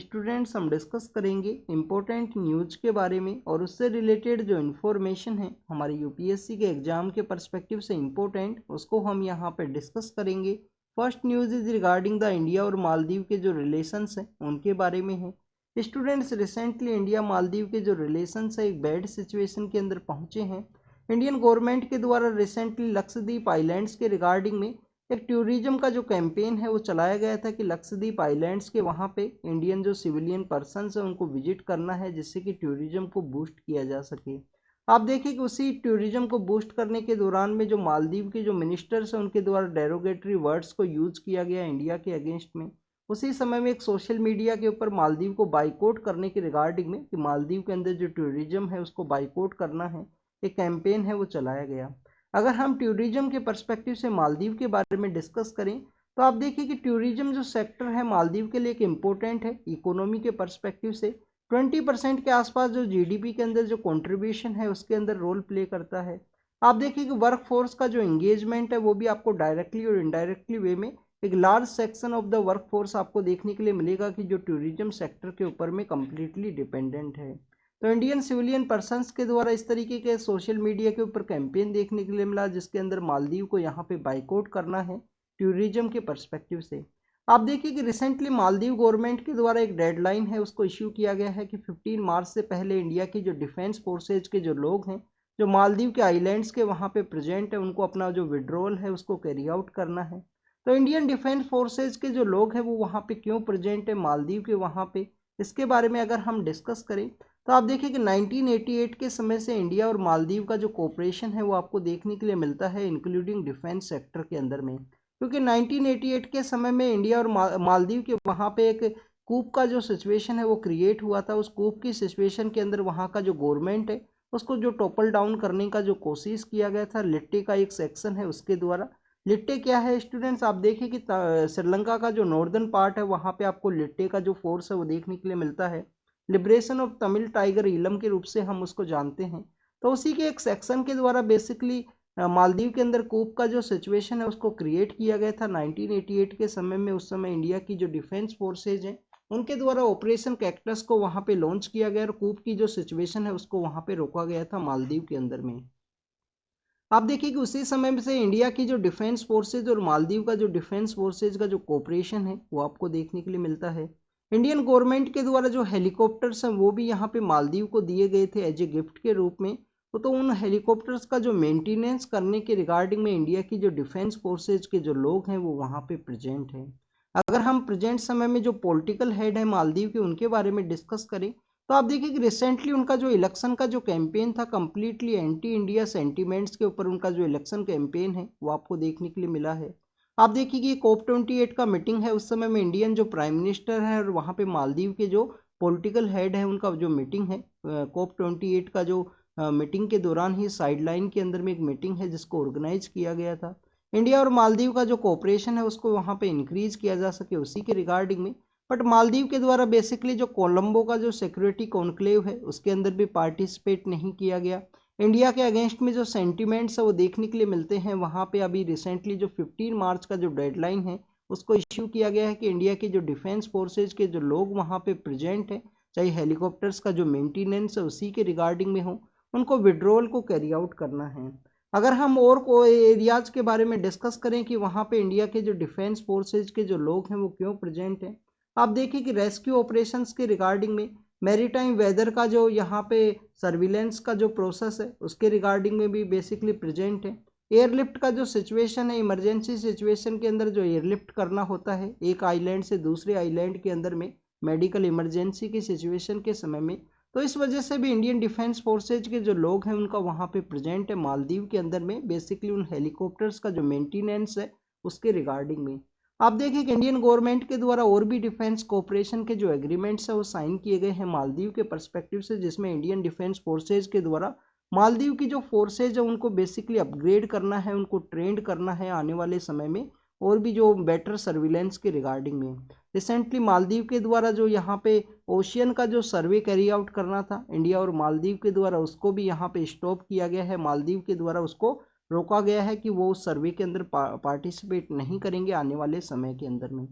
Students हम discuss करेंगे important news के बारे में और उससे रिलेटेड जो इन्फॉर्मेशन है हमारे यूपीएससी के एग्जाम के पर्सपेक्टिव से इम्पोर्टेंट उसको हम यहाँ पे डिस्कस करेंगे। First news is regarding the India और मालदीव के जो रिलेशंस हैं उनके बारे में है। स्टूडेंट्स रिसेंटली इंडिया मालदीव के जो रिलेशंस है एक बैड सिचुएशन के अंदर पहुँचे हैं। इंडियन गवर्नमेंट के द्वारा रिसेंटली लक्षद्वीप आइलैंड्स के रिगार्डिंग में एक टूरिज्म का जो कैंपेन है वो चलाया गया था कि लक्षद्वीप आइलैंड्स के वहाँ पे इंडियन जो सिविलियन पर्सन्स हैं उनको विजिट करना है जिससे कि टूरिज्म को बूस्ट किया जा सके। आप देखिए कि उसी टूरिज्म को बूस्ट करने के दौरान में जो मालदीव के जो मिनिस्टर्स हैं उनके द्वारा डेरोगेटरी वर्ड्स को यूज किया गया इंडिया के अगेंस्ट में। उसी समय में एक सोशल मीडिया के ऊपर मालदीव को बाइकआउट करने के रिगार्डिंग में कि मालदीव के अंदर जो टूरिज्म है उसको बाइकआउट करना है, एक कैंपेन है वो चलाया गया। अगर हम टूरिज्म के पर्सपेक्टिव से मालदीव के बारे में डिस्कस करें तो आप देखिए कि टूरिज्म जो सेक्टर है मालदीव के लिए एक इम्पोर्टेंट है। इकोनॉमी के पर्सपेक्टिव से 20% के आसपास जो जीडीपी के अंदर जो कंट्रीब्यूशन है उसके अंदर रोल प्ले करता है। आप देखिए कि वर्क फोर्स का जो एंगेजमेंट है वो भी आपको डायरेक्टली और इनडायरेक्टली वे में एक large section of the work force आपको देखने के लिए मिलेगा कि जो टूरिज्म सेक्टर के ऊपर में कम्प्लीटली डिपेंडेंट है। तो इंडियन सिविलियन पर्सन्स के द्वारा इस तरीके के सोशल मीडिया के ऊपर कैंपेन देखने के लिए मिला जिसके अंदर मालदीव को यहाँ पे बाइकआउट करना है टूरिज्म के पर्सपेक्टिव से। आप देखिए कि रिसेंटली मालदीव गवर्नमेंट के द्वारा एक डेडलाइन है उसको इश्यू किया गया है कि 15 मार्च से पहले इंडिया की जो डिफेंस फोर्सेज के जो लोग हैं जो मालदीव के आइलैंड्स के वहाँ पे प्रेजेंट है उनको अपना जो विड्रॉल है उसको कैरी आउट करना है। तो इंडियन डिफेंस फोर्सेज के जो लोग हैं वो वहाँ पे क्यों प्रेजेंट है मालदीव के वहाँ पे, इसके बारे में अगर हम डिस्कस करें तो आप देखिए कि 1988 के समय से इंडिया और मालदीव का जो कोऑपरेशन है वो आपको देखने के लिए मिलता है इंक्लूडिंग डिफेंस सेक्टर के अंदर में। क्योंकि 1988 के समय में इंडिया और मालदीव के वहाँ पे एक कूप का जो सिचुएशन है वो क्रिएट हुआ था। उस कूप की सिचुएशन के अंदर वहाँ का जो गवर्नमेंट है उसको जो टॉपल डाउन करने का जो कोशिश किया गया था लिट्टे का एक सेक्शन है उसके द्वारा। लिट्टे क्या है स्टूडेंट्स, आप देखिए कि श्रीलंका का जो नॉर्दर्न पार्ट है वहाँ पे आपको लिट्टे का जो फोर्स है वो देखने के लिए मिलता है। लिबरेशन ऑफ तमिल टाइगर इलम के रूप से हम उसको जानते हैं। तो उसी के एक सेक्शन के द्वारा बेसिकली मालदीव के अंदर कूप का जो सिचुएशन है उसको क्रिएट किया गया था 1988 के समय में। उस समय इंडिया की जो डिफेंस फोर्सेज हैं उनके द्वारा ऑपरेशन कैक्टस को वहाँ पे लॉन्च किया गया और कूप की जो सिचुएशन है उसको वहाँ पे रोका गया था मालदीव के अंदर में। आप देखिए कि उसी समय से इंडिया की जो डिफेंस फोर्सेज और मालदीव का जो डिफेंस फोर्सेज का जो कोऑपरेशन है वो आपको देखने के लिए मिलता है। इंडियन गवर्नमेंट के द्वारा जो हेलीकॉप्टर्स हैं वो भी यहाँ पे मालदीव को दिए गए थे एज ए गिफ्ट के रूप में। तो उन हेलीकॉप्टर्स का जो मेंटेनेंस करने के रिगार्डिंग में इंडिया की जो डिफेंस फोर्सेज के जो लोग हैं वो वहाँ पे प्रेजेंट हैं। अगर हम प्रेजेंट समय में जो पॉलिटिकल हेड है मालदीव के उनके बारे में डिस्कस करें तो आप देखिए कि रिसेंटली उनका जो इलेक्शन का जो कैंपेन था कम्प्लीटली एंटी इंडिया सेंटीमेंट्स के ऊपर उनका जो इलेक्शन कैंपेन है वो आपको देखने के लिए मिला है। आप देखिए कि COP28 का मीटिंग है उस समय में इंडियन जो प्राइम मिनिस्टर है और वहाँ पे मालदीव के जो पॉलिटिकल हेड है उनका जो मीटिंग है COP28 का जो मीटिंग के दौरान ही साइडलाइन के अंदर में एक मीटिंग है जिसको ऑर्गेनाइज किया गया था। इंडिया और मालदीव का जो कोऑपरेशन है उसको वहाँ पे इंक्रीज किया जा सके उसी के रिगार्डिंग में। बट मालदीव के द्वारा बेसिकली जो कोलंबो का जो सिक्योरिटी कॉन्क्लेव है उसके अंदर भी पार्टिसिपेट नहीं किया गया। इंडिया के अगेंस्ट में जो सेंटिमेंट्स है वो देखने के लिए मिलते हैं वहाँ पे। अभी रिसेंटली जो 15 मार्च का जो डेडलाइन है उसको इश्यू किया गया है कि इंडिया के जो डिफेंस फोर्सेज के जो लोग वहाँ पे प्रेजेंट हैं चाहे हेलीकॉप्टर्स का जो मेंटेनेंस है उसी के रिगार्डिंग में हो उनको विड्रॉल को कैरी आउट करना है। अगर हम और कोई एरियाज के बारे में डिस्कस करें कि वहाँ पे इंडिया के जो डिफेंस फोर्सेज के जो लोग हैं वो क्यों प्रेजेंट हैं, आप देखिए कि रेस्क्यू ऑपरेशंस के रिगार्डिंग में मैरीटाइम वेदर का जो यहाँ पे सर्विलेंस का जो प्रोसेस है उसके रिगार्डिंग में भी बेसिकली प्रेजेंट है। एयरलिफ्ट का जो सिचुएशन है इमरजेंसी सिचुएशन के अंदर जो एयरलिफ्ट करना होता है एक आइलैंड से दूसरे आइलैंड के अंदर में मेडिकल इमरजेंसी की सिचुएशन के समय में, तो इस वजह से भी इंडियन डिफेंस फोर्सेज के जो लोग हैं उनका वहाँ पे प्रेजेंट है मालदीव के अंदर में बेसिकली उन हेलीकॉप्टर्स का जो मेंटेनेंस है उसके रिगार्डिंग में। आप देखिए कि इंडियन गवर्नमेंट के द्वारा और भी डिफेंस कोऑपरेशन के जो एग्रीमेंट्स है वो साइन किए गए हैं मालदीव के पर्सपेक्टिव से जिसमें इंडियन डिफेंस फोर्सेज के द्वारा मालदीव की जो फोर्सेज है उनको बेसिकली अपग्रेड करना है, उनको ट्रेंड करना है आने वाले समय में और भी जो बेटर सर्विलेंस के रिगार्डिंग में। रिसेंटली मालदीव के द्वारा जो यहाँ पे ओशियन का जो सर्वे कैरी आउट करना था इंडिया और मालदीव के द्वारा उसको भी यहाँ पे स्टॉप किया गया है। मालदीव के द्वारा उसको रोका गया है कि वो सर्वे के अंदर पार्टिसिपेट नहीं करेंगे आने वाले समय के अंदर में।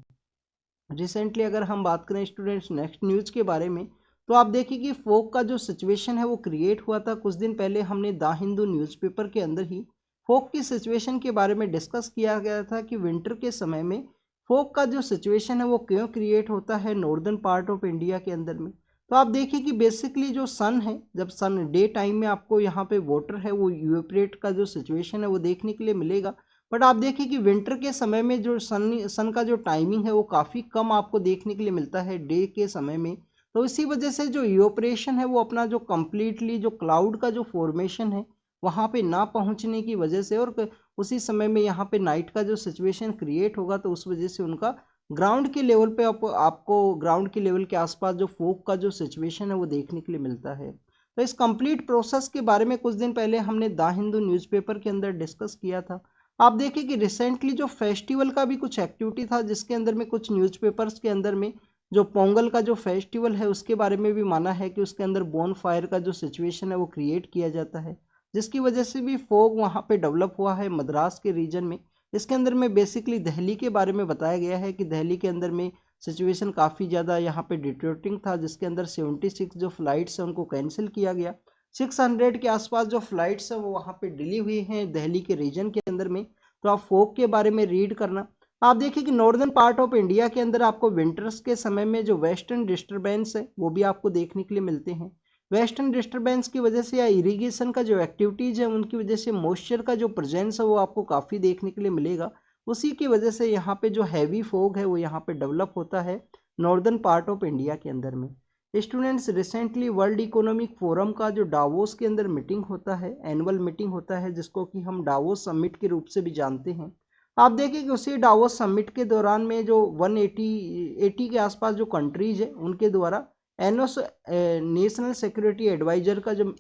रिसेंटली अगर हम बात करें स्टूडेंट्स नेक्स्ट न्यूज़ के बारे में, तो आप देखिए कि फोक का जो सिचुएशन है वो क्रिएट हुआ था। कुछ दिन पहले हमने द हिंदू न्यूज़पेपर के अंदर ही फोक की सिचुएशन के बारे में डिस्कस किया गया था कि विंटर के समय में फोक का जो सिचुएशन है वो क्यों क्रिएट होता है नॉर्दर्न पार्ट ऑफ इंडिया के अंदर में। तो आप देखिए कि बेसिकली जो सन है, जब सन डे टाइम में आपको यहाँ पे वाटर है वो यूएपरेट का जो सिचुएशन है वो देखने के लिए मिलेगा। बट आप देखिए कि विंटर के समय में जो सन का जो टाइमिंग है वो काफ़ी कम आपको देखने के लिए मिलता है डे के समय में। तो इसी वजह से जो इवोपरेशन है वो अपना जो कम्प्लीटली जो क्लाउड का जो फॉर्मेशन है वहाँ पे ना पहुँचने की वजह से, और उसी समय में यहाँ पे नाइट का जो सिचुएशन क्रिएट होगा तो उस वजह से उनका ग्राउंड के लेवल पे आपको ग्राउंड के लेवल के आसपास जो फोक का जो सिचुएशन है वो देखने के लिए मिलता है। तो इस कंप्लीट प्रोसेस के बारे में कुछ दिन पहले हमने द हिंदू न्यूज़पेपर के अंदर डिस्कस किया था। आप देखिए कि रिसेंटली जो फेस्टिवल का भी कुछ एक्टिविटी था जिसके अंदर में कुछ न्यूज़पेपर्स के अंदर में जो पोंगल का जो फेस्टिवल है उसके बारे में भी माना है कि उसके अंदर बोन फायर का जो सिचुएशन है वो क्रिएट किया जाता है, जिसकी वजह से भी फोग वहाँ पे डेवलप हुआ है मद्रास के रीजन में। इसके अंदर में बेसिकली दिल्ली के बारे में बताया गया है कि दिल्ली के अंदर में सिचुएशन काफ़ी ज़्यादा यहाँ पे डिटोरेटिंग था, जिसके अंदर 76 जो फ्लाइट्स हैं उनको कैंसिल किया गया। 600 के आसपास जो फ्लाइट्स हैं वो वहाँ पे डिले हुई हैं दिल्ली के रीजन के अंदर में। तो आप फोक के बारे में रीड करना। आप देखिए कि नॉर्दर्न पार्ट ऑफ इंडिया के अंदर आपको विंटर्स के समय में जो वेस्टर्न डिस्टर्बेंस है वो भी आपको देखने के लिए मिलते हैं। वेस्टर्न डिस्टर्बेंस की वजह से या इरिगेशन का जो एक्टिविटीज़ है उनकी वजह से मॉइस्चर का जो प्रेजेंस है वो आपको काफ़ी देखने के लिए मिलेगा। उसी की वजह से यहाँ पे जो हैवी फोग है वो यहाँ पे डेवलप होता है नॉर्दर्न पार्ट ऑफ इंडिया के अंदर में। Students recently world economic forum का जो डावोस के अंदर मीटिंग होता है, एनुअल मीटिंग होता है, जिसको कि हम डावोस समिट के रूप से भी जानते हैं। आप देखिए कि उसी डावोस समिट के दौरान में जो 180 के आसपास जो कंट्रीज है उनके द्वारा एनओस नेशनल सिक्योरिटी एडवाइजर का जो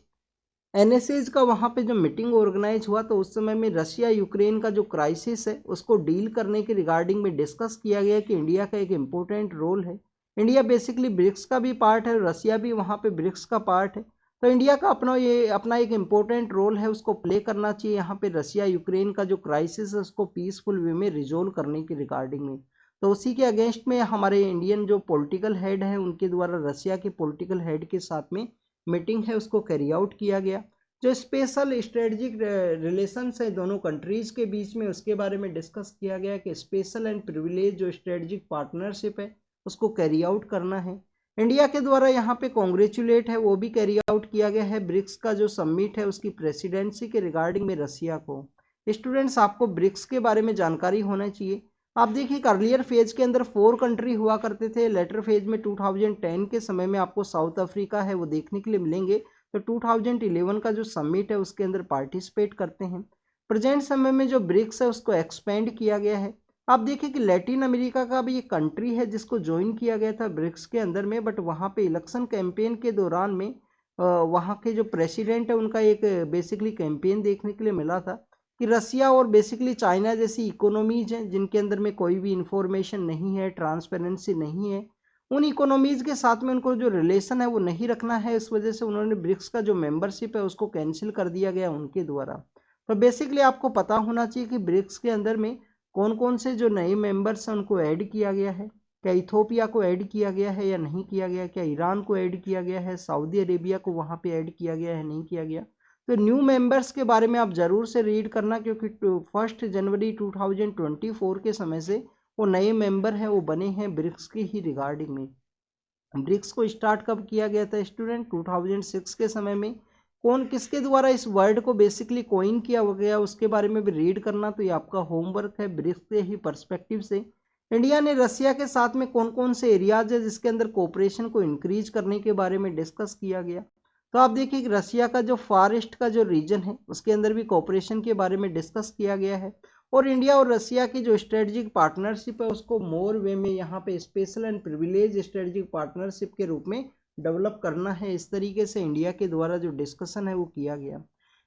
एनएसएज का वहाँ पे जो मीटिंग ऑर्गेनाइज हुआ तो उस समय में रशिया यूक्रेन का जो क्राइसिस है उसको डील करने के रिगार्डिंग में डिस्कस किया गया कि इंडिया का एक इम्पोर्टेंट रोल है। इंडिया बेसिकली ब्रिक्स का भी पार्ट है, रशिया भी वहाँ पे ब्रिक्स का पार्ट है। तो इंडिया का अपना एक इम्पोर्टेंट रोल है उसको प्ले करना चाहिए यहाँ पे रशिया यूक्रेन का जो क्राइसिस है उसको पीसफुल वे में रिजोल्व करने के रिगार्डिंग में। तो उसी के अगेंस्ट में हमारे इंडियन जो पॉलिटिकल हेड है उनके द्वारा रशिया के पॉलिटिकल हेड के साथ में मीटिंग है उसको कैरी आउट किया गया। जो स्पेशल स्ट्रेटजिक रिलेशंस है दोनों कंट्रीज के बीच में उसके बारे में डिस्कस किया गया कि स्पेशल एंड प्रिविलेज जो स्ट्रेटजिक पार्टनरशिप है उसको कैरी आउट करना है। इंडिया के द्वारा यहाँ पे कॉन्ग्रेचुलेट है वो भी कैरी आउट किया गया है ब्रिक्स का जो समिट है उसकी प्रेसिडेंसी के रिगार्डिंग में रशिया को। स्टूडेंट्स आपको ब्रिक्स के बारे में जानकारी होना चाहिए। आप देखिए अर्लियर फेज के अंदर 4 कंट्री हुआ करते थे, लेटर फेज में 2010 के समय में आपको साउथ अफ्रीका है वो देखने के लिए मिलेंगे। तो 2011 का जो समिट है उसके अंदर पार्टिसिपेट करते हैं। प्रेजेंट समय में जो ब्रिक्स है उसको एक्सपेंड किया गया है। आप देखिए कि लैटिन अमेरिका का भी एक कंट्री है जिसको ज्वाइन किया गया था ब्रिक्स के अंदर में, बट वहाँ पे इलेक्शन कैंपेन के दौरान में वहाँ के जो प्रेसिडेंट है उनका एक बेसिकली कैंपेन देखने के लिए मिला था कि रसिया और बेसिकली चाइना जैसी इकोनॉमीज हैं जिनके अंदर में कोई भी इंफॉर्मेशन नहीं है, ट्रांसपेरेंसी नहीं है, उन इकोनॉमीज के साथ में उनको जो रिलेशन है वो नहीं रखना है। इस वजह से उन्होंने ब्रिक्स का जो मेंबरशिप है उसको कैंसिल कर दिया गया उनके द्वारा। तो बेसिकली आपको पता होना चाहिए कि ब्रिक्स के अंदर में कौन कौन से जो नए मेंबर्स हैं उनको ऐड किया गया है। क्या इथोपिया को ऐड किया गया है या नहीं किया गया, क्या ईरान को ऐड किया गया है, सऊदी अरेबिया को वहाँ पे ऐड किया गया है नहीं किया गया। तो न्यू मेंबर्स के बारे में आप ज़रूर से रीड करना क्योंकि 1 जनवरी 2024 के समय से वो नए मेंबर हैं वो बने हैं ब्रिक्स की ही रिगार्डिंग में। ब्रिक्स को स्टार्ट कब किया गया था स्टूडेंट? 2006 के समय में। कौन किसके द्वारा इस वर्ड को बेसिकली कोइन किया गया उसके बारे में भी रीड करना, तो ये आपका होमवर्क है ब्रिक्स के ही पर्सपेक्टिव से। इंडिया ने रसिया के साथ में कौन कौन से एरियाज है जिसके अंदर कोऑपरेशन को इंक्रीज करने के बारे में डिस्कस किया गया। तो आप देखिए कि रसिया का जो फार ईस्ट का जो रीजन है उसके अंदर भी कोऑपरेशन के बारे में डिस्कस किया गया है। और इंडिया और रसिया की जो स्ट्रेटजिक पार्टनरशिप है उसको मोर वे में यहाँ पे special and privilege strategic partnership के रूप में डेवलप करना है। इस तरीके से इंडिया के द्वारा जो डिस्कशन है वो किया गया।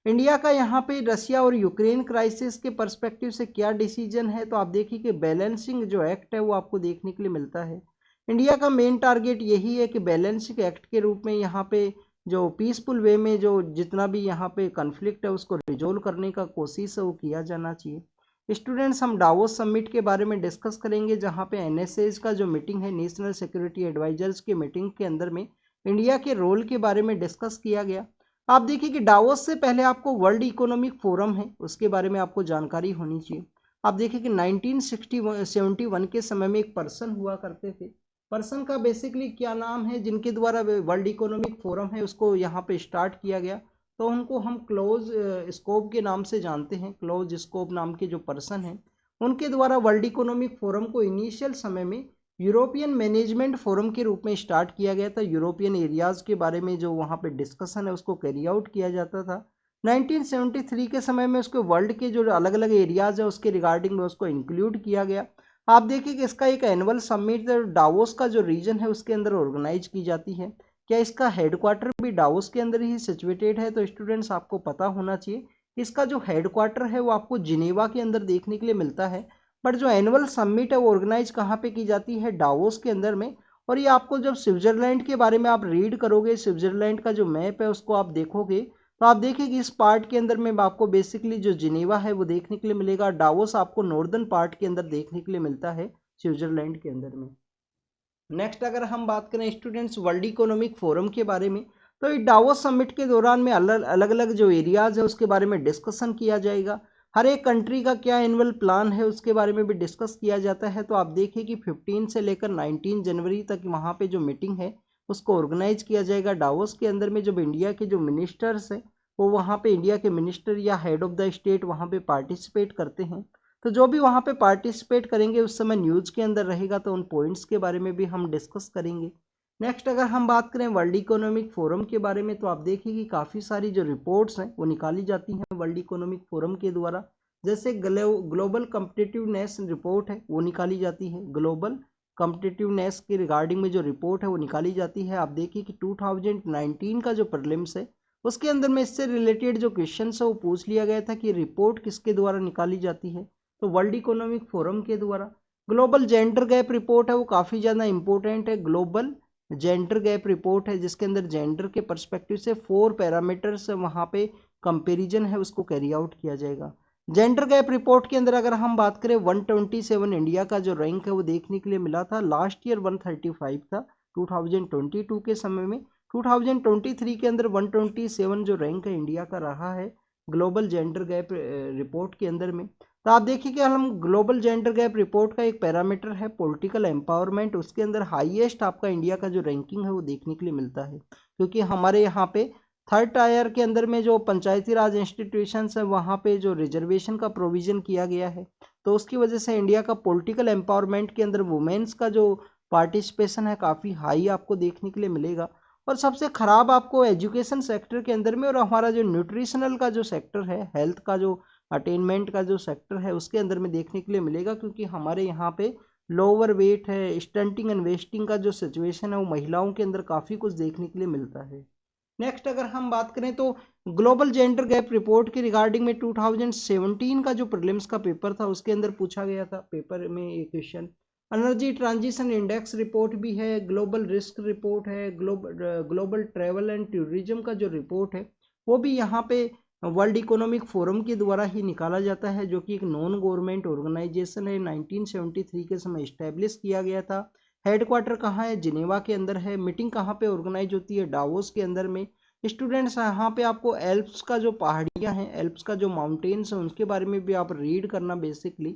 इंडिया का यहाँ पे रसिया और यूक्रेन क्राइसिस के पर्सपेक्टिव से क्या डिसीजन है, तो आप देखिए कि बैलेंसिंग जो एक्ट है वो आपको देखने के लिए मिलता है। इंडिया का मेन टारगेट यही है कि बैलेंसिंग एक्ट के रूप में यहाँ पे जो पीसफुल वे में जो जितना भी यहाँ पे कन्फ्लिक्ट है उसको रिजोल्व करने का कोशिश है वो किया जाना चाहिए। स्टूडेंट्स हम डावोस समिट के बारे में डिस्कस करेंगे, जहां पे एनएसएज का जो मीटिंग है, नेशनल सिक्योरिटी एडवाइजर्स की मीटिंग के अंदर में इंडिया के रोल के बारे में डिस्कस किया गया। आप देखिए कि डावोस से पहले आपको वर्ल्ड इकोनॉमिक फोरम है उसके बारे में आपको जानकारी होनी चाहिए। आप देखिए कि 1971 के समय में एक पर्सन हुआ करते थे। पर्सन का बेसिकली क्या नाम है, जिनके द्वारा वर्ल्ड इकोनॉमिक फोरम है उसको यहाँ पे स्टार्ट किया गया, तो उनको हम क्लोज स्कोप के नाम से जानते हैं। क्लोज स्कोप नाम के जो पर्सन हैं, उनके द्वारा वर्ल्ड इकोनॉमिक फोरम को इनिशियल समय में यूरोपियन मैनेजमेंट फोरम के रूप में स्टार्ट किया गया था। यूरोपियन एरियाज के बारे में जो वहाँ पे डिस्कशन है उसको कैरी आउट किया जाता था। 1973 के समय में उसको वर्ल्ड के जो अलग अलग एरियाज है उसके रिगार्डिंग में उसको इंक्लूड किया गया। आप देखिए कि इसका एक एनुअल समिट डावोस का जो रीजन है उसके अंदर ऑर्गेनाइज की जाती है। क्या इसका हेडक्वार्टर भी डावोस के अंदर ही सिचुएटेड है? तो स्टूडेंट्स आपको पता होना चाहिए इसका जो हेडक्वार्टर है वो आपको जिनेवा के अंदर देखने के लिए मिलता है। बट जो एनुअल समिट है वो ऑर्गेनाइज कहाँ पे की जाती है? डावोस के अंदर में। और ये आपको जब स्विट्जरलैंड के बारे में आप रीड करोगे, स्विट्जरलैंड का जो मैप है उसको आप देखोगे, तो आप देखिए कि इस पार्ट के अंदर में आपको बेसिकली जो जिनेवा है वो देखने के लिए मिलेगा। डावोस आपको नॉर्दर्न पार्ट के अंदर देखने के लिए मिलता है, स्विट्जरलैंड के अंदर में। नेक्स्ट अगर हम बात करें स्टूडेंट्स वर्ल्ड इकोनॉमिक फोरम के बारे में, तो ये डावोस समिट के दौरान में अलग अलग जो एरियाज है उसके बारे में डिस्कशन किया जाएगा। हर एक कंट्री का क्या एनुअल प्लान है उसके बारे में भी डिस्कस किया जाता है। तो आप देखिए कि 15 से लेकर 19 जनवरी तक वहाँ पे जो मीटिंग है उसको ऑर्गेनाइज किया जाएगा डावोस के अंदर में। जब इंडिया के जो मिनिस्टर्स हैं वो वहाँ पे इंडिया के मिनिस्टर या हेड ऑफ द स्टेट वहाँ पे पार्टिसिपेट करते हैं। तो जो भी वहाँ पे पार्टिसिपेट करेंगे उस समय न्यूज़ के अंदर रहेगा, तो उन पॉइंट्स के बारे में भी हम डिस्कस करेंगे। नेक्स्ट अगर हम बात करें वर्ल्ड इकोनॉमिक फोरम के बारे में, तो आप देखिए कि काफ़ी सारी जो रिपोर्ट्स हैं वो निकाली जाती हैं वर्ल्ड इकोनॉमिक फोरम के द्वारा। जैसे ग्लोबल कम्पिटिटिवनेस रिपोर्ट है वो निकाली जाती है। ग्लोबल कम्पिटिटिवनेस के रिगार्डिंग में जो रिपोर्ट है वो निकाली जाती है। आप देखिए कि 2019 का जो प्रीलिम्स है उसके अंदर में इससे रिलेटेड जो क्वेश्चन है वो पूछ लिया गया था कि रिपोर्ट किसके द्वारा निकाली जाती है, तो वर्ल्ड इकोनॉमिक फोरम के द्वारा। ग्लोबल जेंडर गैप रिपोर्ट है वो काफ़ी ज़्यादा इंपॉर्टेंट है। ग्लोबल जेंडर गैप रिपोर्ट है जिसके अंदर जेंडर के पर्सपेक्टिव से 4 पैरामीटर्स वहाँ पे कंपैरिजन है उसको कैरी आउट किया जाएगा। जेंडर गैप रिपोर्ट के अंदर अगर हम बात करें 127 इंडिया का जो रैंक है वो देखने के लिए मिला था। लास्ट ईयर 135 था 2022 के समय में। 2023 के अंदर 127 जो रैंक है इंडिया का रहा है ग्लोबल जेंडर गैप रिपोर्ट के अंदर में। तो आप देखिए कि हम ग्लोबल जेंडर गैप रिपोर्ट का एक पैरामीटर है पॉलिटिकल एम्पावरमेंट, उसके अंदर हाईएस्ट आपका इंडिया का जो रैंकिंग है वो देखने के लिए मिलता है। क्योंकि हमारे यहाँ पे थर्ड टायर के अंदर में जो पंचायती राज इंस्टीट्यूशंस है वहाँ पे जो रिजर्वेशन का प्रोविजन किया गया है, तो उसकी वजह से इंडिया का पॉलिटिकल एम्पावरमेंट के अंदर वुमेन्स का जो पार्टिसिपेशन है काफ़ी हाई आपको देखने के लिए मिलेगा। और सबसे ख़राब आपको एजुकेशन सेक्टर के अंदर में और हमारा जो न्यूट्रिशनल का जो सेक्टर है, हेल्थ का जो अटेनमेंट का जो सेक्टर है उसके अंदर में देखने के लिए मिलेगा। क्योंकि हमारे यहाँ पे लोअर वेट है, स्टंटिंग एंड वेस्टिंग का जो सिचुएशन है वो महिलाओं के अंदर काफ़ी कुछ देखने के लिए मिलता है। नेक्स्ट अगर हम बात करें तो ग्लोबल जेंडर गैप रिपोर्ट के रिगार्डिंग में 2017 का जो प्रीलिम्स का पेपर था उसके अंदर पूछा गया था पेपर में एक question. Energy transition index report भी है, ग्लोबल रिस्क रिपोर्ट है, ग्लोबल ट्रैवल एंड टूरिज्म का जो रिपोर्ट है वो भी यहाँ पे वर्ल्ड इकोनॉमिक फोरम के द्वारा ही निकाला जाता है, जो कि एक नॉन गवर्नमेंट ऑर्गेनाइजेशन है। 1973 के समय इस्टेब्लिश किया गया था। हेडक्वार्टर कहाँ है? जिनेवा के अंदर है। मीटिंग कहाँ पे ऑर्गेनाइज होती है? डावोस के अंदर में। स्टूडेंट्स यहाँ पे आपको एल्प्स का जो पहाड़ियाँ हैं, एल्प्स का जो माउंटेन्स हैं उनके बारे में भी आप रीड करना बेसिकली।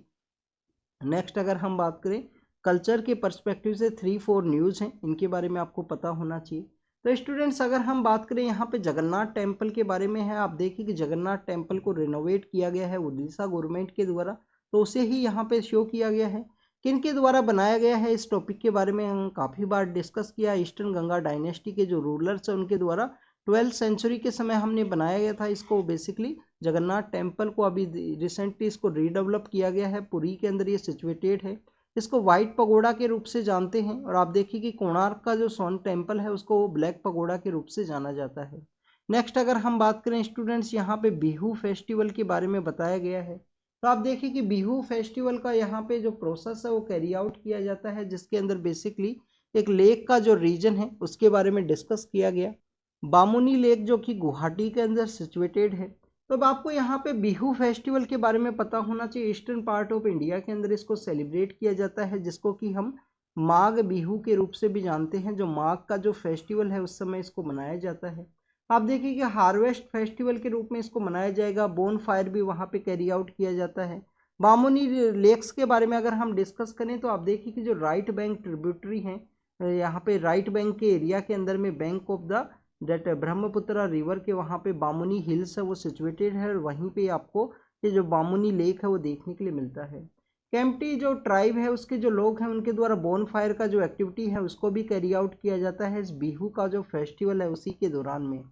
नेक्स्ट अगर हम बात करें कल्चर के पर्सपेक्टिव से 3-4 न्यूज़ हैं, इनके बारे में आपको पता होना चाहिए। तो स्टूडेंट्स अगर हम बात करें यहाँ पे जगन्नाथ टेम्पल के बारे में है। आप देखिए कि जगन्नाथ टेम्पल को रिनोवेट किया गया है उड़ीसा गवर्नमेंट के द्वारा, तो उसे ही यहाँ पे शो किया गया है। किनके द्वारा बनाया गया है इस टॉपिक के बारे में हम काफ़ी बार डिस्कस किया। ईस्टर्न गंगा डायनेस्टी के जो रूलर्स हैं उनके द्वारा 12th सेंचुरी के समय हमने बनाया गया था इसको। बेसिकली जगन्नाथ टेम्पल को अभी रिसेंटली इसको रीडेवलप किया गया है, पुरी के अंदर ये सिचुएटेड है। इसको वाइट पगोड़ा के रूप से जानते हैं। और आप देखिए कि कोणार्क का जो सोन टेम्पल है उसको ब्लैक पगोड़ा के रूप से जाना जाता है। नेक्स्ट अगर हम बात करें स्टूडेंट्स यहाँ पे बिहू फेस्टिवल के बारे में बताया गया है। तो आप देखिए कि बिहू फेस्टिवल का यहाँ पे जो प्रोसेस है वो कैरी आउट किया जाता है, जिसके अंदर बेसिकली एक लेक का जो रीजन है उसके बारे में डिस्कस किया गया। बामुनी लेक जो कि गुवाहाटी के अंदर सिचुएटेड है। तो अब आपको यहाँ पे बिहू फेस्टिवल के बारे में पता होना चाहिए। ईस्टर्न पार्ट ऑफ इंडिया के अंदर इसको सेलिब्रेट किया जाता है, जिसको कि हम माघ बिहू के रूप से भी जानते हैं। जो माघ का जो फेस्टिवल है उस समय इसको मनाया जाता है। आप देखिए कि हार्वेस्ट फेस्टिवल के रूप में इसको मनाया जाएगा। बोन फायर भी वहाँ पे कैरी आउट किया जाता है। बामुनी लेक्स के बारे में अगर हम डिस्कस करें तो आप देखिए कि जो राइट बैंक ट्रिब्यूटरी हैं, यहाँ पे राइट बैंक के एरिया के अंदर में bank of the that Brahmaputra river के वहाँ पे बामुनी हिल्स है वो सिचुएटेड है, और वहीं पे आपको ये जो बामुनी लेक है वो देखने के लिए मिलता है। केम्प्टी जो ट्राइब है उसके जो लोग हैं उनके द्वारा बोन फायर का जो एक्टिविटी है उसको भी कैरी आउट किया जाता है इस बिहू का जो फेस्टिवल है उसी के दौरान में।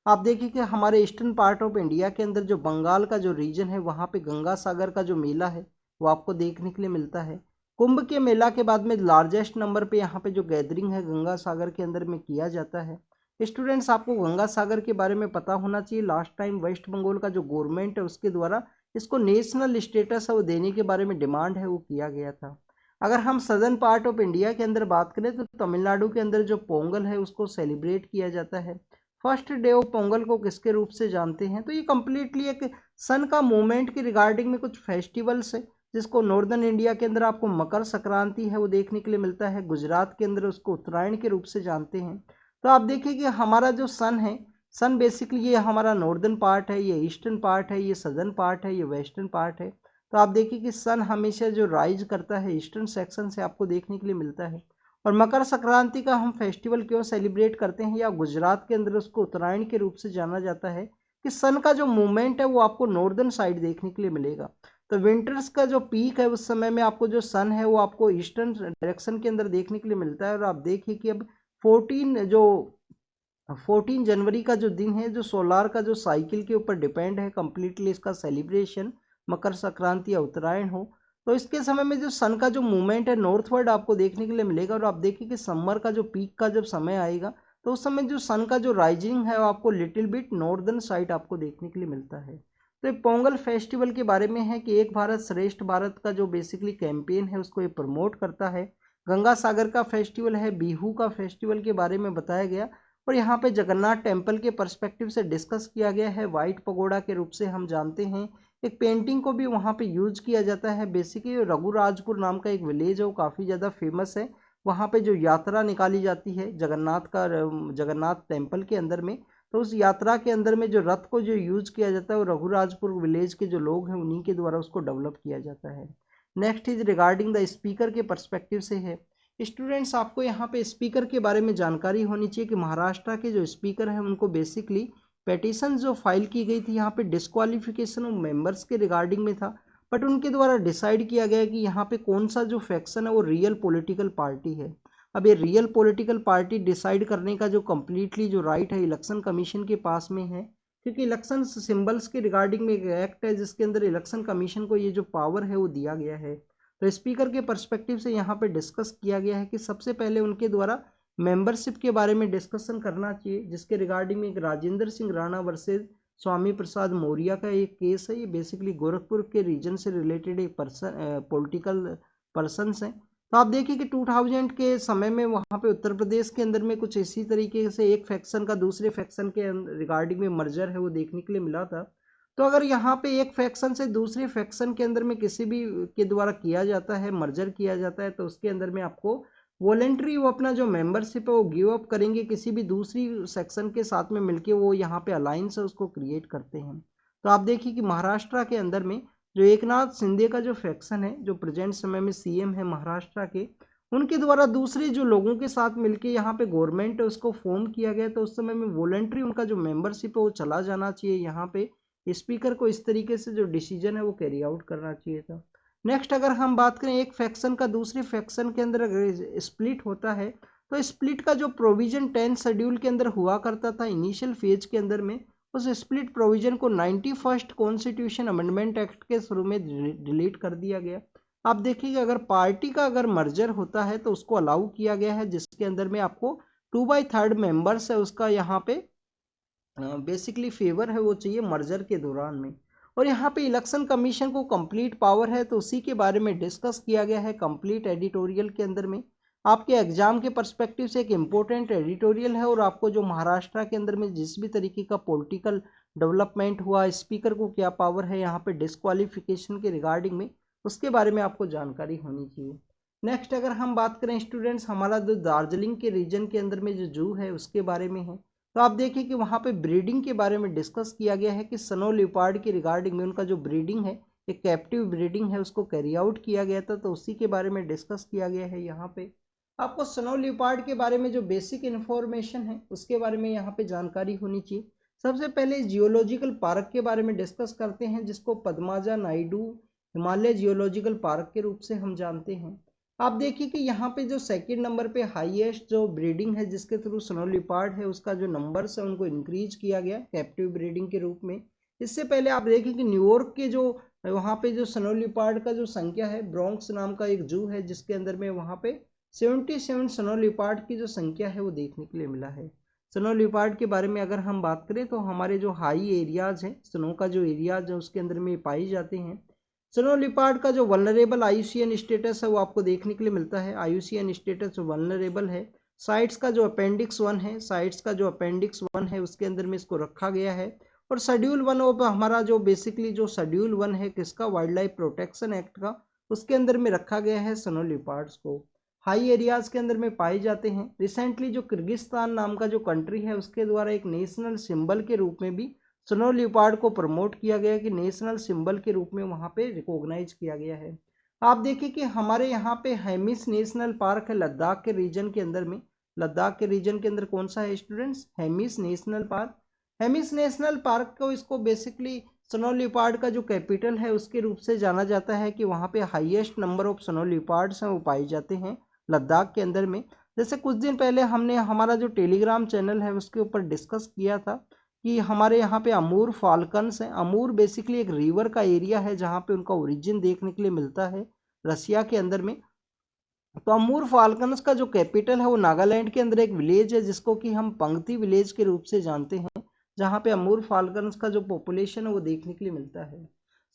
आप देखिए कि हमारे ईस्टर्न पार्ट ऑफ इंडिया के अंदर जो बंगाल का जो रीजन है वहाँ पे गंगा सागर का जो मेला है वो आपको देखने के लिए मिलता है। कुंभ के मेला के बाद में लार्जेस्ट नंबर पे यहाँ पे जो गैदरिंग है गंगा सागर के अंदर में किया जाता है। स्टूडेंट्स, आपको गंगा सागर के बारे में पता होना चाहिए। लास्ट टाइम वेस्ट बंगाल का जो गवर्नमेंट है उसके द्वारा इसको नेशनल स्टेटस है वो देने के बारे में डिमांड है वो किया गया था। अगर हम सदर्न पार्ट ऑफ इंडिया के अंदर बात करें तो तमिलनाडु के अंदर जो पोंगल है उसको सेलिब्रेट किया जाता है। फर्स्ट डे ऑफ पोंगल को किसके रूप से जानते हैं? तो ये कम्प्लीटली एक सन का मूवमेंट के रिगार्डिंग में कुछ फेस्टिवल्स है, जिसको नॉर्दर्न इंडिया के अंदर आपको मकर संक्रांति है वो देखने के लिए मिलता है। गुजरात के अंदर उसको उत्तरायण के रूप से जानते हैं। तो आप देखिए कि हमारा जो सन है, सन बेसिकली ये हमारा नॉर्दर्न पार्ट है, ये ईस्टर्न पार्ट है, ये सदर्न पार्ट है, ये वेस्टर्न पार्ट है। तो आप देखिए कि सन हमेशा जो राइज करता है ईस्टर्न सेक्शन से आपको देखने के लिए मिलता है। और मकर संक्रांति का हम फेस्टिवल क्यों सेलिब्रेट करते हैं, या गुजरात के अंदर उसको उत्तरायण के रूप से जाना जाता है, कि सन का जो मूवमेंट है वो आपको नॉर्दर्न साइड देखने के लिए मिलेगा। तो विंटर्स का जो पीक है उस समय में आपको जो सन है वो आपको ईस्टर्न डायरेक्शन के अंदर देखने के लिए मिलता है। और आप देखिए कि अब 14 जनवरी का जो दिन है जो सोलार का जो साइकिल के ऊपर डिपेंड है कम्प्लीटली इसका सेलिब्रेशन, मकर संक्रांति या उत्तरायण हो। तो इसके समय में जो सन का जो मूवमेंट है नॉर्थवर्ड आपको देखने के लिए मिलेगा। और आप देखिए कि समर का जो पीक का जब समय आएगा तो उस समय जो सन का जो राइजिंग है वो आपको लिटिल बिट नॉर्दर्न साइड आपको देखने के लिए मिलता है। तो ये पोंगल फेस्टिवल के बारे में है कि एक भारत श्रेष्ठ भारत का जो बेसिकली कैंपेन है उसको ये प्रमोट करता है। गंगा सागर का फेस्टिवल है, बिहू का फेस्टिवल के बारे में बताया गया। और यहाँ पे जगन्नाथ टेम्पल के पर्सपेक्टिव से डिस्कस किया गया है। वाइट पगोड़ा के रूप से हम जानते हैं। एक पेंटिंग को भी वहाँ पे यूज किया जाता है। बेसिकली रघुराजपुर नाम का एक विलेज है वो काफ़ी ज़्यादा फेमस है। वहाँ पे जो यात्रा निकाली जाती है जगन्नाथ टेम्पल के अंदर में, तो उस यात्रा के अंदर में जो रथ को जो यूज किया जाता है वो रघुराजपुर विलेज के जो लोग हैं उन्हीं के द्वारा उसको डेवलप किया जाता है। Next is regarding the speaker के पर्सपेक्टिव से है। स्टूडेंट्स, आपको यहाँ पे स्पीकर के बारे में जानकारी होनी चाहिए कि महाराष्ट्र के जो स्पीकर हैं उनको बेसिकली पेटिशन जो फाइल की गई थी यहाँ पे डिस्क्वालिफिकेशन ऑफ मेंबर्स के रिगार्डिंग में था। बट उनके द्वारा डिसाइड किया गया कि यहाँ पे कौन सा जो फैक्शन है वो रियल पॉलिटिकल पार्टी है। अब ये रियल पॉलिटिकल पार्टी डिसाइड करने का जो कम्प्लीटली जो राइट है इलेक्शन कमीशन के पास में है, क्योंकि इलेक्शन सिंबल्स के रिगार्डिंग में एक एक्ट है जिसके अंदर इलेक्शन कमीशन को ये जो पावर है वो दिया गया है। तो स्पीकर के पर्सपेक्टिव से यहाँ पे डिस्कस किया गया है कि सबसे पहले उनके द्वारा मेंबरशिप के बारे में डिस्कशन करना चाहिए, जिसके रिगार्डिंग में एक राजेंद्र सिंह राणा वर्सेज स्वामी प्रसाद मौर्य का एक केस है। ये बेसिकली गोरखपुर के रीजन से रिलेटेड एक पॉलिटिकल पर्सनस हैं। तो आप देखिए कि 2000 के समय में वहाँ पे उत्तर प्रदेश के अंदर में कुछ इसी तरीके से एक फैक्शन का दूसरे फैक्शन के रिगार्डिंग में मर्जर है वो देखने के लिए मिला था। तो अगर यहाँ पे एक फैक्शन से दूसरे फैक्शन के अंदर में किसी भी के द्वारा किया जाता है, मर्जर किया जाता है, तो उसके अंदर में आपको वॉलेंट्री वो अपना जो मेंबरशिप है वो गिव अप करेंगे, किसी भी दूसरी सेक्शन के साथ में मिलके वो यहाँ पे अलायंस है उसको क्रिएट करते हैं। तो आप देखिए कि महाराष्ट्र के अंदर में जो एकनाथ शिंदे का जो फैक्शन है जो प्रेजेंट समय में सीएम है महाराष्ट्र के, उनके द्वारा दूसरे जो लोगों के साथ मिलके यहाँ पे गवर्नमेंट है उसको फॉर्म किया गया। तो उस समय में वॉलेंट्री उनका जो मेंबरशिप है वो चला जाना चाहिए। यहाँ पे स्पीकर को इस तरीके से जो डिसीजन है वो कैरी आउट करना चाहिए था। नेक्स्ट अगर हम बात करें एक फैक्शन का दूसरे फैक्शन के अंदर अगर स्प्लिट होता है तो स्प्लिट का जो प्रोविजन 10 शेड्यूल के अंदर हुआ करता था इनिशियल फेज के अंदर में, उस स्प्लिट प्रोविजन को 91st कॉन्स्टिट्यूशन अमेंडमेंट एक्ट के शुरू में डिलीट कर दिया गया। आप देखिए अगर पार्टी का अगर मर्जर होता है तो उसको अलाउ किया गया है, जिसके अंदर में आपको 2/3 मेंबर्स है उसका यहाँ पे बेसिकली फेवर है वो चाहिए मर्जर के दौरान में। और यहाँ पे इलेक्शन कमीशन को कंप्लीट पावर है तो उसी के बारे में डिस्कस किया गया है कंप्लीट एडिटोरियल के अंदर में। आपके एग्जाम के पर्सपेक्टिव से एक इम्पोर्टेंट एडिटोरियल है और आपको जो महाराष्ट्र के अंदर में जिस भी तरीके का पॉलिटिकल डेवलपमेंट हुआ, स्पीकर को क्या पावर है यहाँ पे डिस्क्वालिफिकेशन के रिगार्डिंग में, उसके बारे में आपको जानकारी होनी चाहिए। नेक्स्ट अगर हम बात करें स्टूडेंट्स, हमारा जो दार्जिलिंग के रीजन के अंदर में जो जू है उसके बारे में है, तो आप देखिए कि वहाँ पे ब्रीडिंग के बारे में डिस्कस किया गया है कि स्नो लियोपार्ड के रिगार्डिंग में उनका जो ब्रीडिंग है, एक कैप्टिव ब्रीडिंग है, उसको कैरी आउट किया गया था, तो उसी के बारे में डिस्कस किया गया है। यहाँ पे आपको स्नो लियोपार्ड के बारे में जो बेसिक इन्फॉर्मेशन है उसके बारे में यहाँ पे जानकारी होनी चाहिए। सबसे पहले जियोलॉजिकल पार्क के बारे में डिस्कस करते हैं, जिसको पद्माजा नायडू हिमालय जियोलॉजिकल पार्क के रूप से हम जानते हैं। आप देखिए कि यहाँ पे जो सेकंड नंबर पे हाईएस्ट जो ब्रीडिंग है जिसके थ्रू स्नो लियोपार्ड है, उसका जो नंबर्स है उनको इंक्रीज किया गया कैप्टिव ब्रीडिंग के रूप में। इससे पहले आप देखिए कि न्यूयॉर्क के जो वहाँ पे जो स्नो लियोपार्ड का जो संख्या है, ब्रोंक्स नाम का एक जू है जिसके अंदर में वहाँ पे 77 स्नो लियोपार्ड की जो संख्या है वो देखने के लिए मिला है। स्नो लियोपार्ड के बारे में अगर हम बात करें तो हमारे जो हाई एरियाज है, स्नो का जो एरियाज है उसके अंदर में पाई जाते हैं। स्नो लियोपार्ड का जो वल्नरेबल आईयूसीएन स्टेटस है वो आपको देखने के लिए मिलता है, आईयूसीएन स्टेटस वल्नरेबल है। साइट्स का जो अपेंडिक्स 1 है, साइट्स का जो अपेंडिक्स 1 है उसके अंदर में इसको रखा गया है। और शेड्यूल 1 ऑफ हमारा जो बेसिकली जो शेड्यूल 1 है किसका, वाइल्ड लाइफ प्रोटेक्शन एक्ट का, उसके अंदर में रखा गया है स्नो लियोपार्ड्स को। हाई एरियाज के अंदर में पाए जाते हैं। रिसेंटली जो किर्गिस्तान नाम का जो कंट्री है उसके द्वारा एक नेशनल सिंबल के रूप में भी स्नो लियोपार्ड को प्रमोट किया गया कि नेशनल सिंबल के रूप में वहाँ पे रिकॉग्नाइज किया गया है। आप देखिए कि हमारे यहाँ पे हेमिस नेशनल पार्क है लद्दाख के रीजन के अंदर में। लद्दाख के रीजन के अंदर कौन सा है students, Hemis national park. Hemis national park को इसको बेसिकली स्नो लियोपार्ड का जो कैपिटल है उसके रूप से जाना जाता है कि वहाँ पे highest number of snow leopards हैं वो पाए जाते हैं लद्दाख के अंदर में। जैसे कुछ दिन पहले हमने हमारा जो टेलीग्राम चैनल है उसके ऊपर डिस्कस किया था कि हमारे यहाँ पे अमूर फाल्कन्स हैं। अमूर बेसिकली एक रिवर का एरिया है जहाँ पे उनका ओरिजिन देखने के लिए मिलता है रसिया के अंदर में। तो अमूर फाल्कन्स का जो कैपिटल है वो नागालैंड के अंदर एक विलेज है जिसको कि हम पंक्ति विलेज के रूप से जानते हैं, जहाँ पे अमूर फाल्कन्स का जो पॉपुलेशन है वो देखने के लिए मिलता है।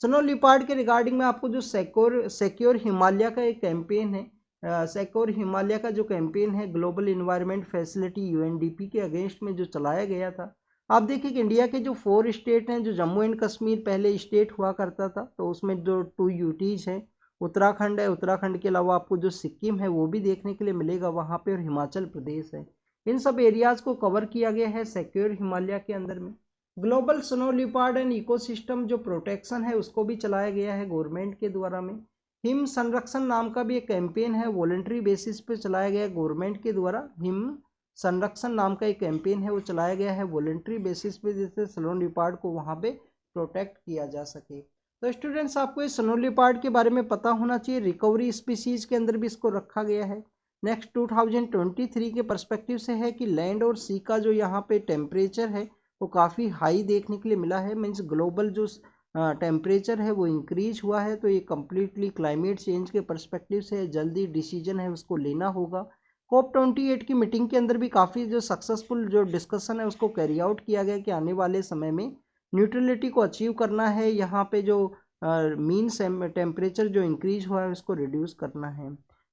स्नो लियोपार्ड के रिगार्डिंग में आपको जो सिक्योर हिमालय का एक कैंपेन है, सिक्योर हिमालय का जो कैंपेन है ग्लोबल इन्वायरमेंट फैसिलिटी यूएनडीपी के अगेंस्ट में जो चलाया गया था। आप देखिए कि इंडिया के जो 4 स्टेट हैं, जो जम्मू एंड कश्मीर पहले स्टेट हुआ करता था, तो उसमें जो 2 यूटीज हैं, उत्तराखंड है, उत्तराखंड के अलावा आपको जो सिक्किम है वो भी देखने के लिए मिलेगा वहाँ पे, और हिमाचल प्रदेश है। इन सब एरियाज को कवर किया गया है सिक्योर हिमालय के अंदर में। Global snow leopard and ecosystem जो प्रोटेक्शन है उसको भी चलाया गया है गवर्नमेंट के द्वारा में। हिम संरक्षण नाम का भी एक कैंपेन है, वॉलंटरी बेसिस पे चलाया गया गवर्नमेंट के द्वारा। हिम संरक्षण नाम का एक कैंपेन है वो चलाया गया है वॉलंटरी बेसिस पे, जिससे स्नो लियोपार्ड को वहाँ पे प्रोटेक्ट किया जा सके। तो स्टूडेंट्स आपको इस स्नो लियोपार्ड के बारे में पता होना चाहिए। रिकवरी स्पीसीज के अंदर भी इसको रखा गया है। नेक्स्ट 2023 के परस्पेक्टिव से है कि लैंड और सी का जो यहाँ पे टेम्परेचर है वो काफ़ी हाई देखने के लिए मिला है, मीन्स ग्लोबल जो टेम्परेचर है वो इंक्रीज हुआ है। तो ये कम्प्लीटली क्लाइमेट चेंज के परस्पेक्टिव से जल्दी डिसीजन है उसको लेना होगा। COP28 की मीटिंग के अंदर भी काफ़ी जो सक्सेसफुल जो डिस्कशन है उसको कैरी आउट किया गया कि आने वाले समय में न्यूट्रलिटी को अचीव करना है, यहाँ पे जो मीन टेम्परेचर जो इंक्रीज हुआ है उसको रिड्यूस करना है।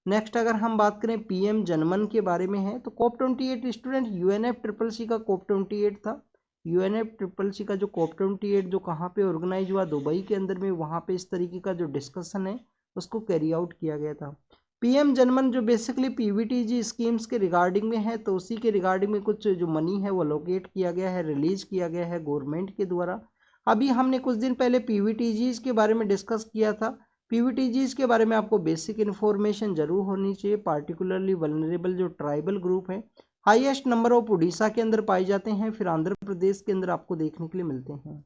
नेक्स्ट अगर हम बात करें PM जनमन के बारे में है, तो COP28 स्टूडेंट UNFCCC का COP28 था। UNFCCC का जो COP28 जो कहाँ पे ऑर्गेनाइज हुआ, दुबई के अंदर में, वहाँ पे इस तरीके का जो डिस्कशन है उसको कैरी आउट किया गया था। PM जनमन जो बेसिकली PVTG स्कीम्स के रिगार्डिंग में है, तो उसी के रिगार्डिंग में कुछ जो मनी है वो अलोकेट किया गया है, रिलीज किया गया है गवर्नमेंट के द्वारा। अभी हमने कुछ दिन पहले PVTGs के बारे में डिस्कस किया था। PVTGs के बारे में आपको बेसिक इन्फॉर्मेशन जरूर होनी चाहिए, पार्टिकुलरली वल्नरेबल जो ट्राइबल ग्रुप है। हाईएस्ट नंबर ऑफ उड़ीसा के अंदर पाए जाते हैं, फिर आंध्र प्रदेश के अंदर आपको देखने के लिए मिलते हैं।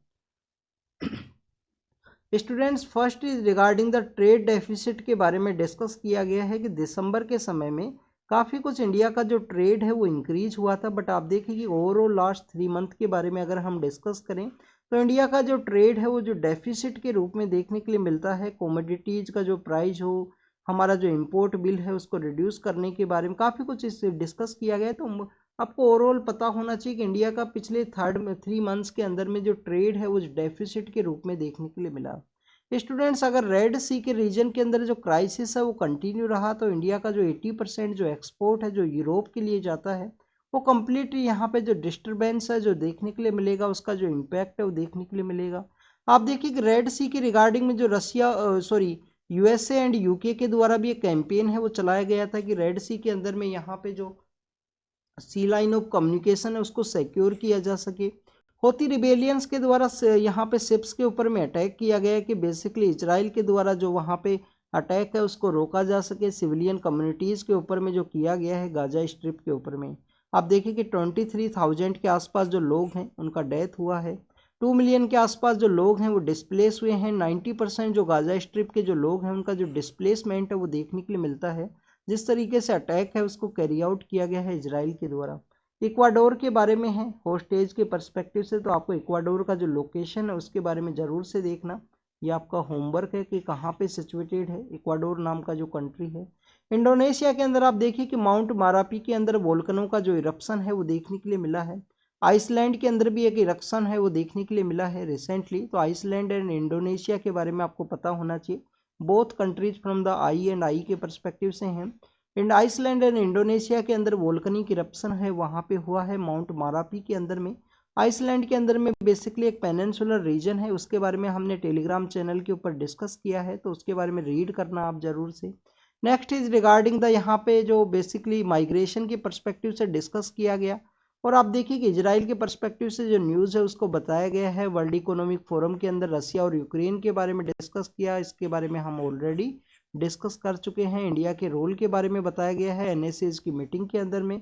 Students first is regarding the trade deficit के बारे में डिस्कस किया गया है कि दिसंबर के समय में काफ़ी कुछ इंडिया का जो ट्रेड है वो इंक्रीज हुआ था, बट आप देखिए कि ओवरऑल लास्ट 3 मंथ के बारे में अगर हम डिस्कस करें तो इंडिया का जो ट्रेड है वो जो डेफिसिट के रूप में देखने के लिए मिलता है। कॉमोडिटीज़ का जो प्राइस हो, हमारा जो इम्पोर्ट बिल है उसको रिड्यूस करने के बारे में काफ़ी कुछ इससे डिस्कस किया गया है। तो आपको ओवरऑल पता होना चाहिए कि इंडिया का पिछले 3 मंथ्स के अंदर में जो ट्रेड है वो डेफिसिट के रूप में देखने के लिए मिला। स्टूडेंट्स अगर रेड सी के रीजन के अंदर जो क्राइसिस है वो कंटिन्यू रहा तो इंडिया का जो 80% जो एक्सपोर्ट है जो यूरोप के लिए जाता है वो कम्प्लीटली यहाँ पे जो डिस्टर्बेंस है जो देखने के लिए मिलेगा, उसका जो इम्पैक्ट है वो देखने के लिए मिलेगा। आप देखिए कि रेड सी के रिगार्डिंग में जो रशिया यूएसए एंड यूके के द्वारा भी एक कैंपेन है वो चलाया गया था कि रेड सी के अंदर में यहाँ पे जो सी लाइन ऑफ कम्युनिकेशन है उसको सिक्योर किया जा सके। होती रिबेलियंस के द्वारा यहाँ पे शिप्स के ऊपर में अटैक किया गया है कि बेसिकली इजराइल के द्वारा जो वहाँ पे अटैक है उसको रोका जा सके। सिविलियन कम्युनिटीज़ के ऊपर में जो किया गया है गाजा स्ट्रिप के ऊपर में, आप देखिए कि 23,000 के आसपास जो लोग हैं उनका डेथ हुआ है। 2 मिलियन के आसपास जो लोग हैं वो डिस्प्लेस हुए हैं। 90% जो गाजा स्ट्रिप के जो लोग हैं उनका जो डिस्प्लेसमेंट है वो देखने के लिए मिलता है। जिस तरीके से अटैक है उसको कैरी आउट किया गया है इजराइल के द्वारा। इक्वाडोर के बारे में है होस्टेज के पर्सपेक्टिव से, तो आपको इक्वाडोर का जो लोकेशन है उसके बारे में ज़रूर से देखना, ये आपका होमवर्क है कि कहाँ पे सिचुएटेड है इक्वाडोर नाम का जो कंट्री है। इंडोनेशिया के अंदर आप देखिए कि माउंट मारापी के अंदर वोल्कनों का जो इरप्शन है वो देखने के लिए मिला है। आइसलैंड के अंदर भी एक इरप्शन है वो देखने के लिए मिला है रिसेंटली। तो आइसलैंड एंड इंडोनेशिया के बारे में आपको पता होना चाहिए, both countries from the I and I के परस्पेक्टिव से हैं। एंड आइसलैंड एंड इंडोनेशिया के अंदर वोल्कनिक इरप्शन है वहाँ पे हुआ है माउंट मारापी के अंदर में। आइसलैंड के अंदर में बेसिकली एक पेनिनसुलर रीजन है, उसके बारे में हमने टेलीग्राम चैनल के ऊपर डिस्कस किया है, तो उसके बारे में रीड करना आप जरूर से। नेक्स्ट इज रिगार्डिंग द यहाँ पे जो बेसिकली माइग्रेशन के परस्पेक्टिव से डिस्कस किया गया। और आप देखिए कि इजराइल के परस्पेक्टिव से जो न्यूज़ है उसको बताया गया है। वर्ल्ड इकोनॉमिक फोरम के अंदर रसिया और यूक्रेन के बारे में डिस्कस किया, इसके बारे में हम ऑलरेडी डिस्कस कर चुके हैं। इंडिया के रोल के बारे में बताया गया है एनएसएस की मीटिंग के अंदर में।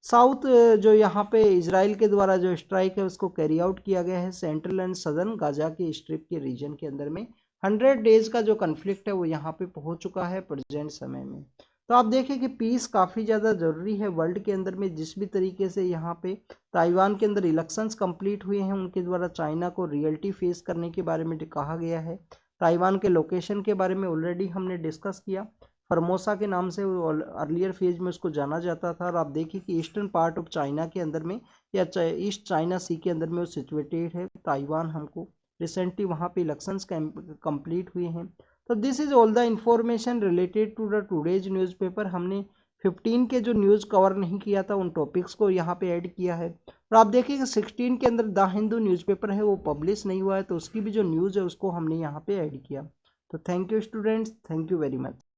साउथ जो यहाँ पे इजराइल के द्वारा जो स्ट्राइक है उसको कैरी आउट किया गया है सेंट्रल एंड सदर्न गाजा के स्ट्रिप के रीजन के अंदर में। 100 डेज का जो कन्फ्लिक्ट है वो यहाँ पे पहुंच चुका है प्रेजेंट समय में। तो आप देखें कि पीस काफ़ी ज़्यादा ज़रूरी है वर्ल्ड के अंदर में। जिस भी तरीके से यहाँ पे ताइवान के अंदर इलेक्शंस कंप्लीट हुए हैं उनके द्वारा चाइना को रियलिटी फेस करने के बारे में कहा गया है। ताइवान के लोकेशन के बारे में ऑलरेडी हमने डिस्कस किया, फॉर्मोसा के नाम से अर्लियर फेज में उसको जाना जाता था। और आप देखिए कि ईस्टर्न पार्ट ऑफ चाइना के अंदर में या ईस्ट चाइना सी के अंदर में वो सिचुएटेड है ताइवान। हमको रिसेंटली वहाँ पे इलेक्शंस कंप्लीट हुए हैं। तो this is all the information related to the today's newspaper. हमने 15 के जो न्यूज़ कवर नहीं किया था उन टॉपिक्स को यहाँ पे ऐड किया है। और आप देखिए कि 16 के अंदर द हिंदू न्यूज़पेपर है वो पब्लिश नहीं हुआ है, तो उसकी भी जो न्यूज़ है उसको हमने यहाँ पे ऐड किया। तो thank you students, thank you very much.